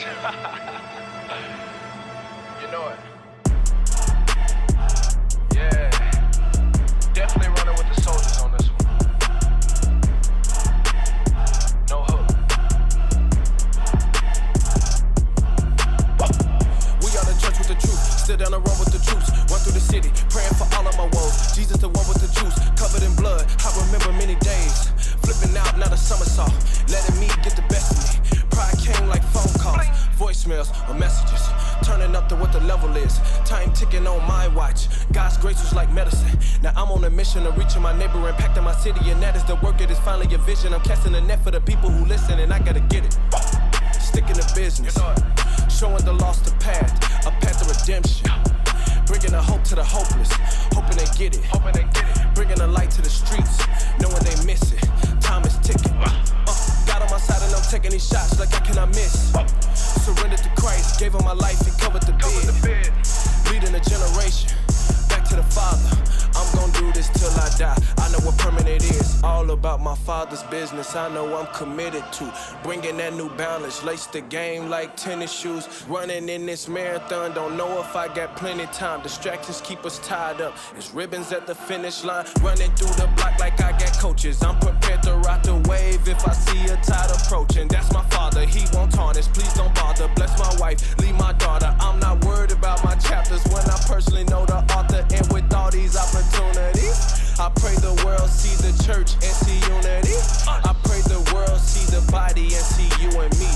You know it. Yeah. Definitely running with the soldiers on this one. No hook. We are the church with the truth. Still down the road with the troops. Run through the city, praying for all of my woes. Jesus the one with the juice, covered in blood. I remember many days. Flipping out, not a somersault. Letting me get the best of me. Pride came like phone calls, voicemails or messages. Turning up to what the level is. Time ticking on my watch. God's grace was like medicine. Now I'm on a mission of reaching my neighbor, impacting my city, and that is the work. It is finally a vision. I'm casting a net for the people who listen, and I gotta get it. Sticking to business, showing the lost a path of redemption. Bringing a hope to the hopeless, hoping they get it. Bringing a light to the streets, knowing they miss it. Time is ticking. God on my side and I'm taking these shots like I cannot miss. Surrendered to Christ, gave him my life, he covered the bed. Leading a generation, back to the Father. I'm gon' do this till I die. I know what permanent is, all about my Father's business. I know I'm committed to bringing that new balance. Lace the game like tennis shoes. Running in this marathon, don't know if I got plenty time. Distractions keep us tied up. It's ribbons at the finish line. Running through the block like I got coaches. I'm prepared to ride the wave if I see a tide approaching. That's my Father, he won't tarnish. Please don't bother, bless my wife, leave my daughter. I'm not worried about my chapters when I personally know the author. And with all these opportunities, I pray the world see the church and see unity. I pray the world see the body and see you and me.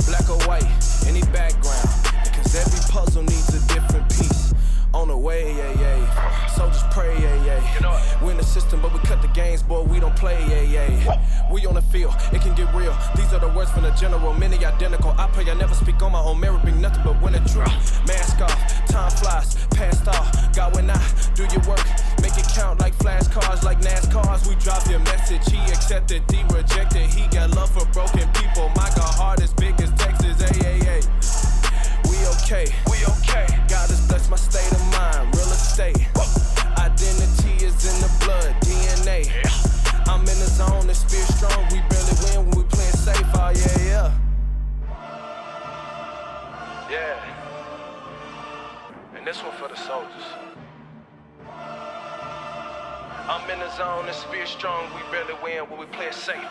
Black or white, any background, because every puzzle needs a different piece. On the way, yeah, yeah. Soldiers pray, yeah, yeah. We in the system, but we cut the games, boy, we don't play, yeah, yeah. We on the field, it can get real. These are the words from the general, many identical. I pray I never speak on my own merit, bring nothing but when it's true. Mask off, time flies, past all. God, when I do your work, make it count like flashcards, like NASCARs. We drop your message, he accepted, he rejected. He got love for broken people. My God, heart as big as Texas, ay. We okay. God has blessed my state of mind, real estate. Identity is in the blood, DNA. I'm in the zone, the spirit strong. We barely win when we playing safe, oh yeah. Yeah. And this one for the soldiers. I'm in the zone, the spirit strong. We barely win when we play safe.